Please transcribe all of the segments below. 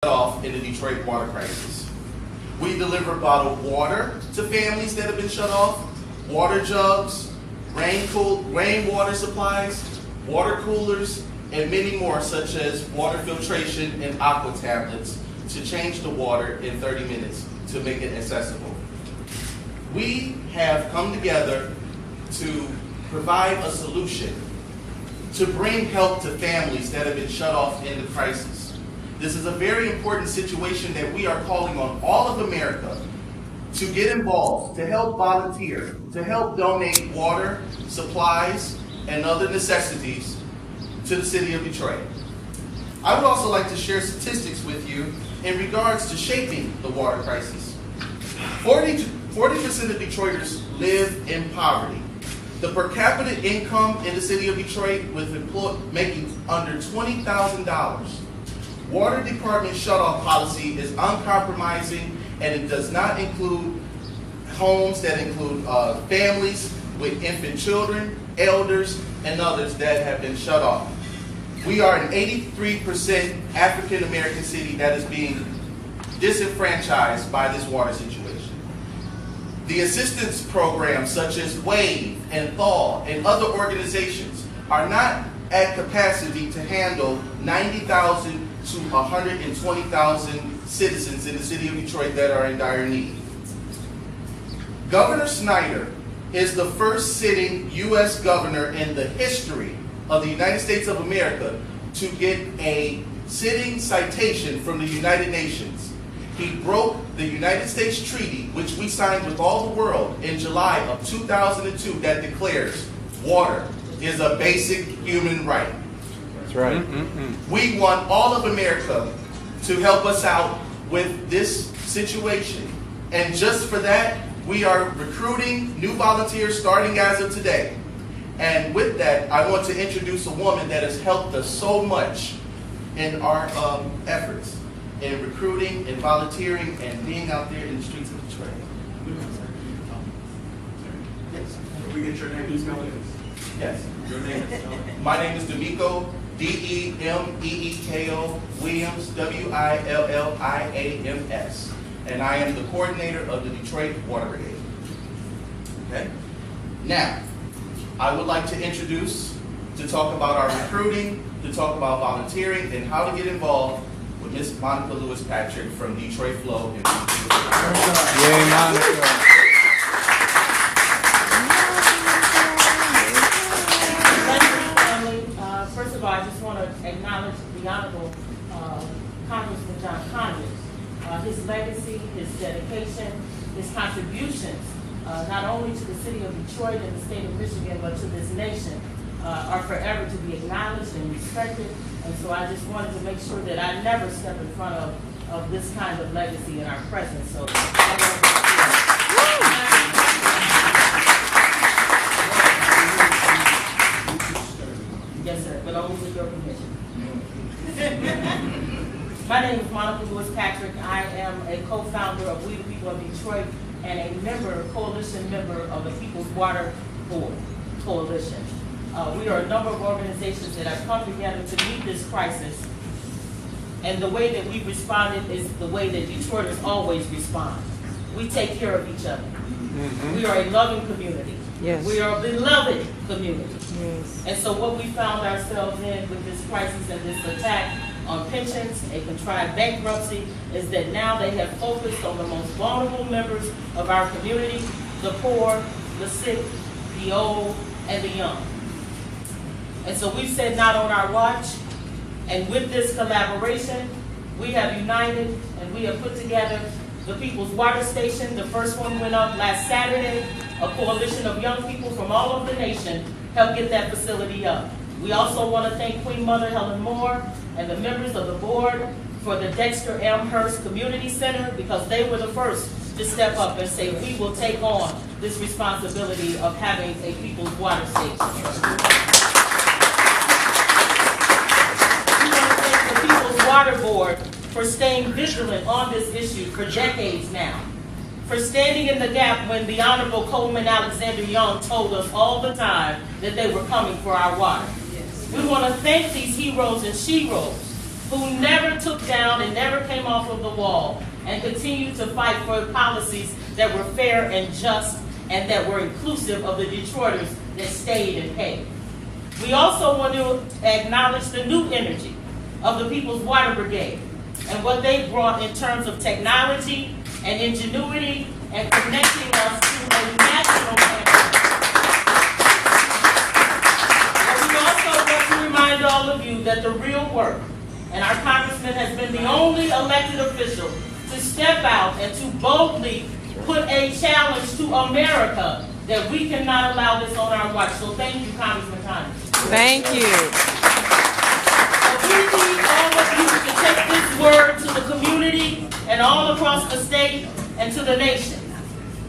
off in the Detroit water crisis. We deliver bottled water to families that have been shut off, water jugs, rainwater supplies, water coolers, and many more, such as water filtration and aqua tablets to change the water in 30 minutes to make it accessible. We have come together to provide a solution to bring help to families that have been shut off in the crisis. This is a very important situation that we are calling on all of America to get involved, to help volunteer, to help donate water, supplies, and other necessities to the city of Detroit. I would also like to share statistics with you in regards to shaping the water crisis. 40% of Detroiters live in poverty. The per capita income in the city of Detroit with making under $20,000. Water department shutoff policy is uncompromising, and it does not include homes that include families with infant children, elders, and others that have been shut off. We are an 83% African American city that is being disenfranchised by this water situation. The assistance programs such as WAVE and THAW and other organizations are not at capacity to handle 90,000 to 120,000 citizens in the city of Detroit that are in dire need. Governor Snyder is the first sitting U.S. governor in the history of the United States of America to get a sitting citation from the United Nations. He broke the United States treaty, which we signed with all the world in July of 2002, that declares water is a basic human right. That's right. We want all of America to help us out with this situation. And just for that, we are recruiting new volunteers starting as of today. And with that, I want to introduce a woman that has helped us so much in our efforts in recruiting and volunteering and being out there in the streets of Detroit. Yes. Can we get your name, please? Yes. Your name. My name is Demeko, D-E-M-E-E-K-O, Williams, W-I-L-L-I-A-M-S. And I am the coordinator of the Detroit Water Brigade. Okay? Now, I would like to introduce, to talk about our recruiting, to talk about volunteering, and how to get involved with Miss Monica Lewis-Patrick from Detroit Flow. Yay, Monica. First of all, I just want to acknowledge the Honorable Congressman John Conyers. His legacy, his dedication, his contributions, not only to the city of Detroit and the state of Michigan, but to this nation, are forever to be acknowledged and respected. And so I just wanted to make sure that I never step in front of this kind of legacy in our presence. So yes, sir, but only with your permission. My name is Monica Lewis-Patrick. I am a co-founder of We the People of Detroit and a coalition member of the People's Water Board Coalition. We are a number of organizations that have come together to meet this crisis. And the way that we responded is the way that Detroiters always respond. We take care of each other. We are a loving community. Yes. We are a beloved community. Yes. And so what we found ourselves in with this crisis and this attack on pensions, a contrived bankruptcy, is that now they have focused on the most vulnerable members of our community, the poor, the sick, the old, and the young. And so we've said not on our watch, and with this collaboration, we have united and we have put together the People's Water Station. The first one went up last Saturday. A coalition of young people from all over the nation helped get that facility up. We also want to thank Queen Mother Helen Moore and the members of the board for the Dexter Amherst Community Center, because they were the first to step up and say, we will take on this responsibility of having a People's Water Station. Water Board for staying vigilant on this issue for decades now, for standing in the gap when the Honorable Coleman Alexander Young told us all the time that they were coming for our water. Yes. We want to thank these heroes and sheroes who never took down and never came off of the wall and continued to fight for policies that were fair and just and that were inclusive of the Detroiters that stayed and paid. We also want to acknowledge the new energy of the People's Water Brigade and what they brought in terms of technology and ingenuity and connecting us to a national campaign. And we also want to remind all of you that the real work, and our congressman has been the only elected official to step out and to boldly put a challenge to America that we cannot allow this on our watch. So thank you, Congressman Connors. Thank you. We need all of you to take this word to the community and all across the state and to the nation.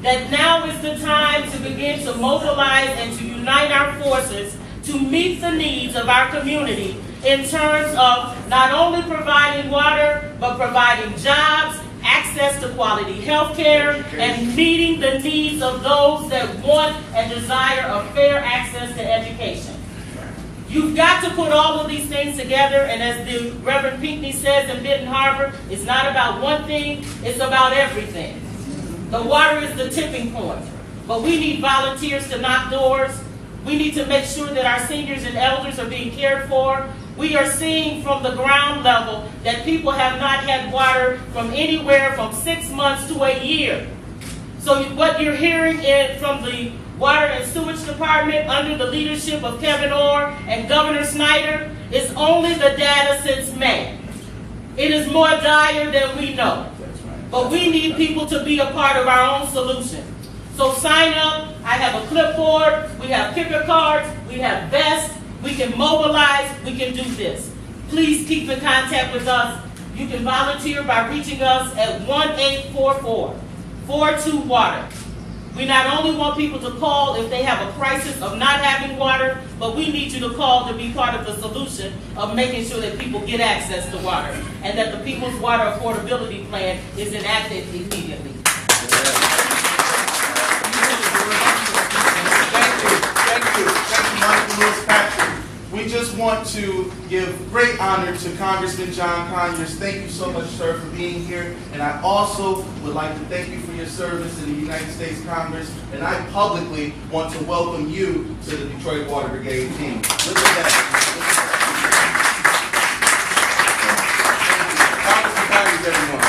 That now is the time to begin to mobilize and to unite our forces to meet the needs of our community in terms of not only providing water, but providing jobs, access to quality health care, and meeting the needs of those that want and desire a fair access to education. You've got to put all of these things together, and as the Reverend Pinckney says in Benton Harbor, it's not about one thing, it's about everything. The water is the tipping point, but we need volunteers to knock doors. We need to make sure that our seniors and elders are being cared for. We are seeing from the ground level that people have not had water from anywhere from 6 months to a year. So what you're hearing from the Water and Sewage Department under the leadership of Kevin Orr and Governor Snyder is only the data since May. It is more dire than we know. But we need people to be a part of our own solution. So sign up. I have a clipboard. We have kicker cards. We have vests. We can mobilize. We can do this. Please keep in contact with us. You can volunteer by reaching us at 1-844-42-WATER. We not only want people to call if they have a crisis of not having water, but we need you to call to be part of the solution of making sure that people get access to water and that the People's Water Affordability Plan is enacted immediately. Thank you, Michael Lewis Patrick. We just want to give great honor to Congressman John Conyers. Thank you so much, sir, for being here. And I also would like to thank you for your service in the United States Congress. And I publicly want to welcome you to the Detroit Water Brigade team. Look at that. Congressman Conyers, everyone.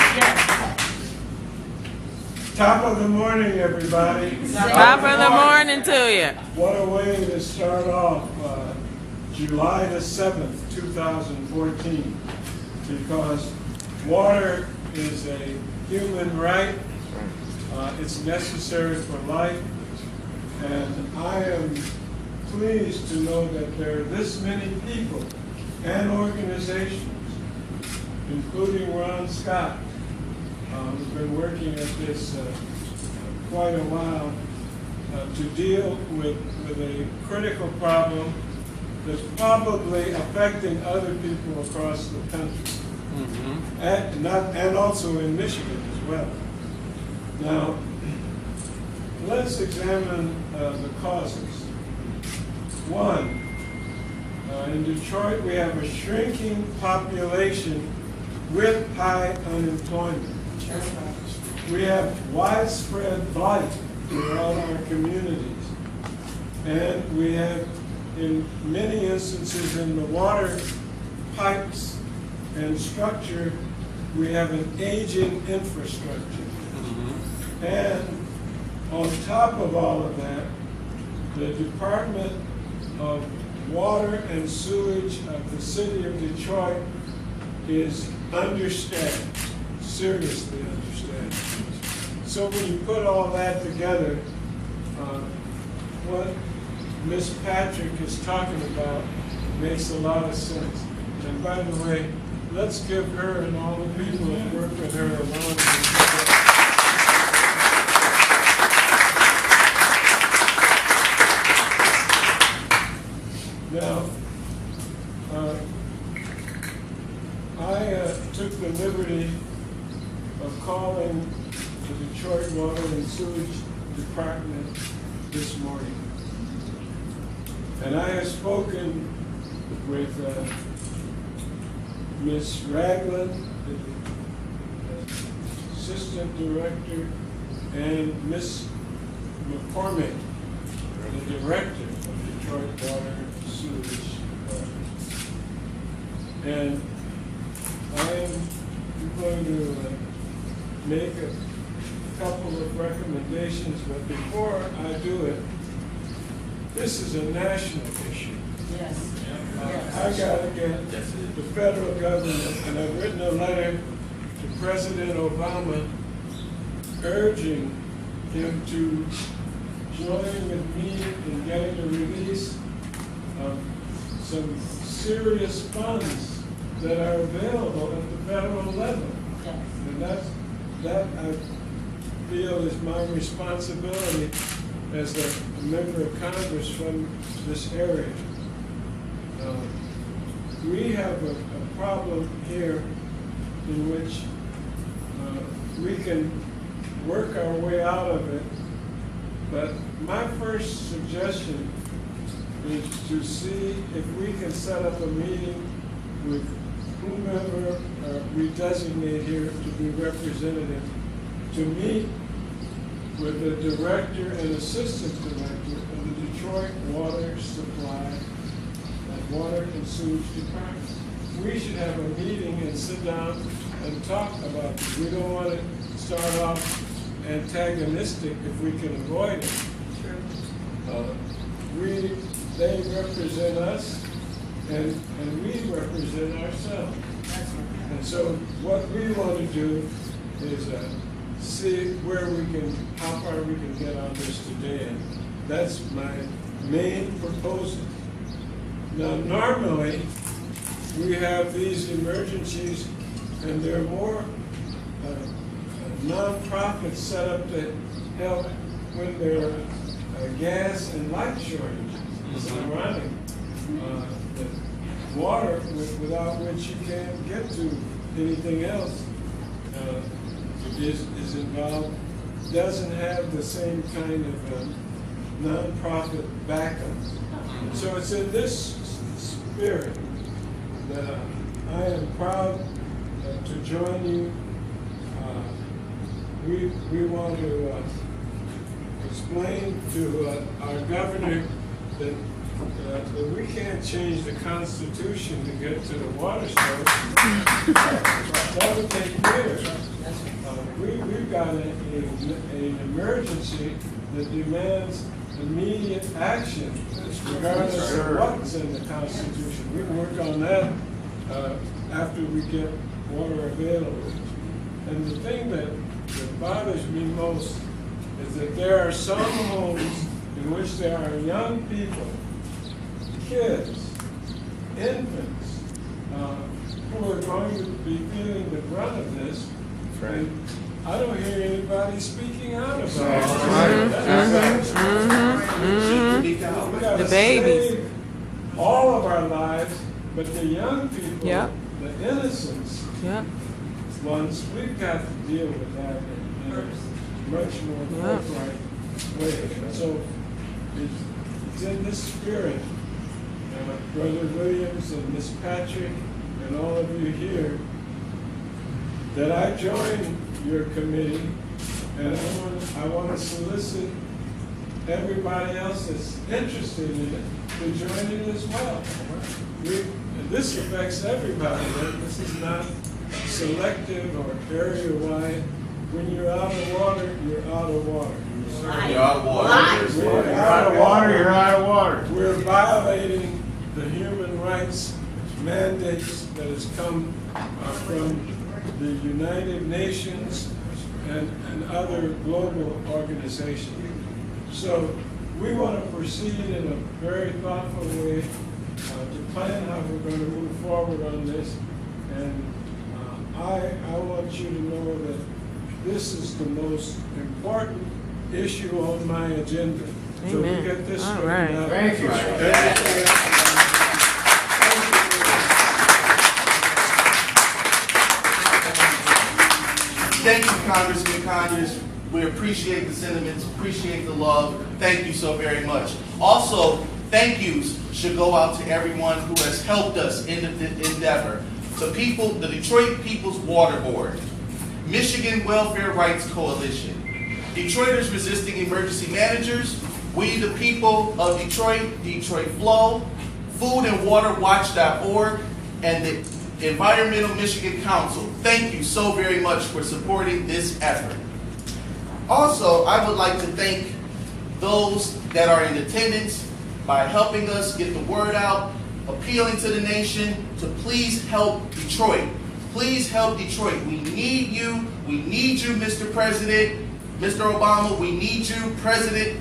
Top of the morning, everybody. Top of the morning to you. What a way to start off July the 7th, 2014, because water is a human right. It's necessary for life. And I am pleased to know that there are this many people and organizations, including Ron Scott, who's been working at this quite a while to deal with a critical problem that's probably affecting other people across the country, and also in Michigan as well. Now, let's examine the causes. One, in Detroit, we have a shrinking population with high unemployment. We have widespread blight throughout our communities. And we have, in many instances, in the water pipes and structure, we have an aging infrastructure. And on top of all of that, the Department of Water and Sewage of the city of Detroit is understaffed, seriously understaffed. So when you put all that together, what Ms. Patrick is talking about makes a lot of sense. And by the way, let's give her and all the people that work with her a round of applause. Now, I took the liberty of calling the Detroit Water and Sewage Department this morning. And I have spoken with Ms. Ragland, the Assistant Director, and Ms. McCormick, the Director of Detroit Water and Sewage Department. And I am going to make a couple of recommendations, but before I do it, this is a national issue. Yes. I gotta get the federal government, and I've written a letter to President Obama urging him to join with me in getting the release of some serious funds that are available at the federal level. Yes. And that I feel is my responsibility as a member of Congress from this area. We have a problem here in which we can work our way out of it, but my first suggestion is to see if we can set up a meeting with whomever we designate here to be representative, to meet with the director and assistant director of the Detroit Water Supply and Water and Sewage Department. We should have a meeting and sit down and talk about this. We don't want to start off antagonistic if we can avoid it. They represent us, and we represent ourselves. And so what we want to do is see how far we can get on this today. And that's my main proposal. Now, normally, we have these emergencies, and there are more nonprofits set up to help when there are gas and light shortages. It's ironic that water, without which you can't get to anything else, is involved, doesn't have the same kind of nonprofit backup. So it's in this spirit that I am proud to join you. We want to explain to our governor that we can't change the Constitution to get to the water source. That would take years. We've got an emergency that demands immediate action, regardless of what's in the Constitution. We can work on that after we get water available. And the thing that bothers me most is that there are some homes in which there are young people, kids, infants, who are going to be feeling the brunt of this. And I don't hear anybody speaking out about it. The babies. Save all of our lives, but the young people, Yep. the innocents, Yep. ones, we've got to deal with that in a much more forthright way. So it's in this spirit, Brother Williams and Miss Patrick and all of you here, that I join your committee, and I want to solicit everybody else that's interested in it to join it as well. And this affects everybody. This is not selective or area-wide. When you're out of water, you're out of water. You're out of water. You're out of water, you're out of water. We're violating the human rights mandates that has come from the United Nations and other global organizations. So we want to proceed in a very thoughtful way to plan how we're going to move forward on this. And I want you to know that this is the most important issue on my agenda. Amen. So we get this All straightened right. out. Thank you. Thank you, Congressman Conyers. We appreciate the sentiments, appreciate the love. Thank you so very much. Also, thank yous should go out to everyone who has helped us in the endeavor. to people, the Detroit People's Water Board, Michigan Welfare Rights Coalition, Detroiters Resisting Emergency Managers, We the People of Detroit, Detroit Flow, Food and Water Watch.org, and the Environmental Michigan Council. Thank you so very much for supporting this effort. Also, I would like to thank those that are in attendance by helping us get the word out, appealing to the nation to please help Detroit. Please help Detroit. We need you. We need you, Mr. President, Mr. Obama. We need you, President,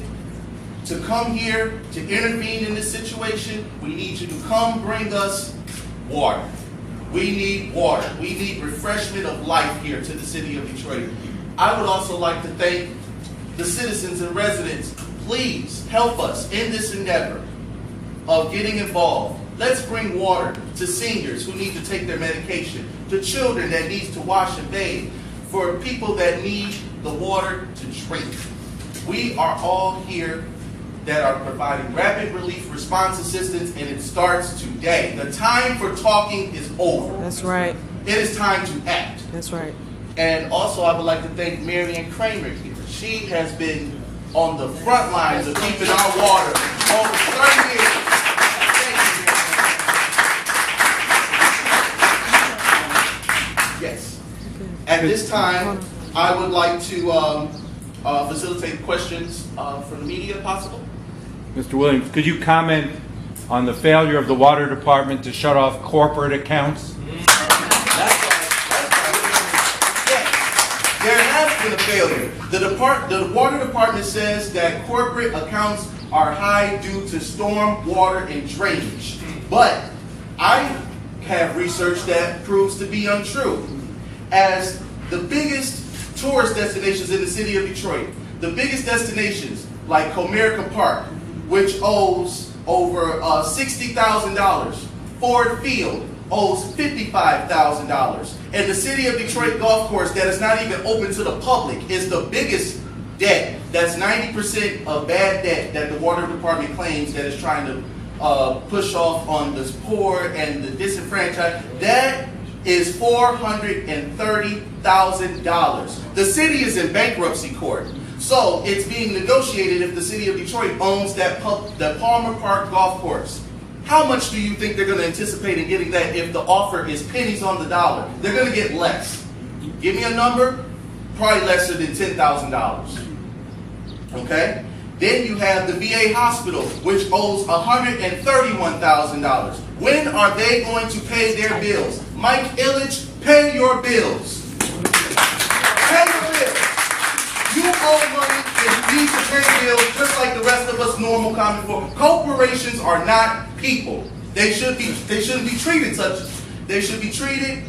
to come here to intervene in this situation. We need you to come bring us water. We need water. We need refreshment of life here to the city of Detroit. I would also like to thank the citizens and residents. Please help us in this endeavor of getting involved. Let's bring water to seniors who need to take their medication, to children that need to wash and bathe, for people that need the water to drink. We are all here that are providing rapid relief response assistance, and it starts today. The time for talking is over. That's right. It is time to act. That's right. And also, I would like to thank Marianne Kramer here. She has been on the front lines of keeping our water over 30 years. Yes. At this time, I would like to facilitate questions from the media, if possible. Mr. Williams, could you comment on the failure of the water department to shut off corporate accounts? There has been a failure. The water department says that corporate accounts are high due to storm water and drainage. But I have research that proves to be untrue. As the biggest tourist destinations in the city of Detroit, the biggest destinations like Comerica Park, which owes over $60,000, Ford Field owes $55,000, and the city of Detroit golf course that is not even open to the public is the biggest debt. That's 90% of bad debt that the water department claims that is trying to push off on the poor and the disenfranchised. That is $430,000. The city is in bankruptcy court. So it's being negotiated if the city of Detroit owns that Palmer Park golf course. How much do you think they're going to anticipate in getting that if the offer is pennies on the dollar? They're going to get less. Give me a number, probably lesser than $10,000. Okay? Then you have the VA hospital, which owes $131,000. When are they going to pay their bills? Mike Ilitch, pay your bills. Pay your bills. You owe money and you need to pay bills just like the rest of us normal common folk. Corporations are not people. They shouldn't be treated such. They should be treated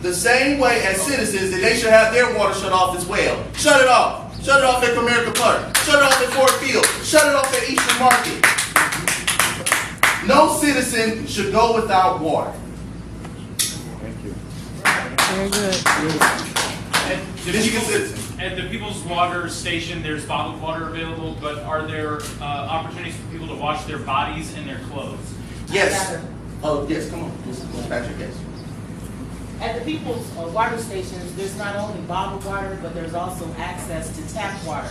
the same way as citizens, and they should have their water shut off as well. Shut it off. Shut it off at Comerica Park. Shut it off at Ford Field. Shut it off at Eastern Market. No citizen should go without water. Thank you. Very good. Michigan citizen. At the People's Water Station, there's bottled water available, but are there opportunities for people to wash their bodies and their clothes? Yes. Oh, yes, come on. Mr. Patrick, yes. At the People's Water Stations, there's not only bottled water, but there's also access to tap water.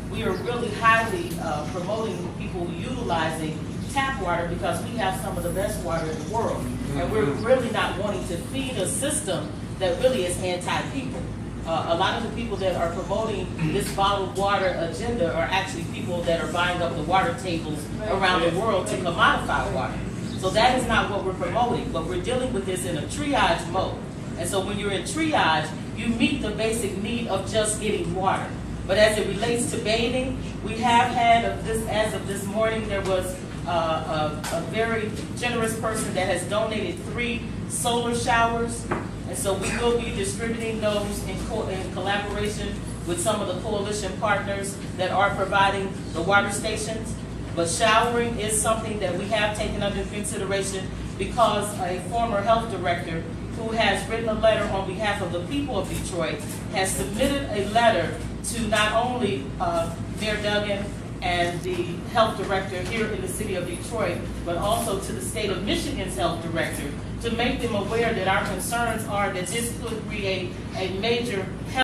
We are really highly promoting people utilizing tap water because we have some of the best water in the world. And we're really not wanting to feed a system that really is anti-people. A lot of the people that are promoting this bottled water agenda are actually people that are buying up the water tables around the world to commodify water. So that is not what we're promoting, but we're dealing with this in a triage mode. And so when you're in triage, you meet the basic need of just getting water. But as it relates to bathing, we have had, as of this morning, there was a very generous person that has donated 3 solar showers. And so we will be distributing those in collaboration with some of the coalition partners that are providing the water stations. But showering is something that we have taken under consideration because a former health director who has written a letter on behalf of the people of Detroit has submitted a letter to not only Mayor Duggan and the health director here in the city of Detroit, but also to the state of Michigan's health director, to make them aware that our concerns are that this could create a major health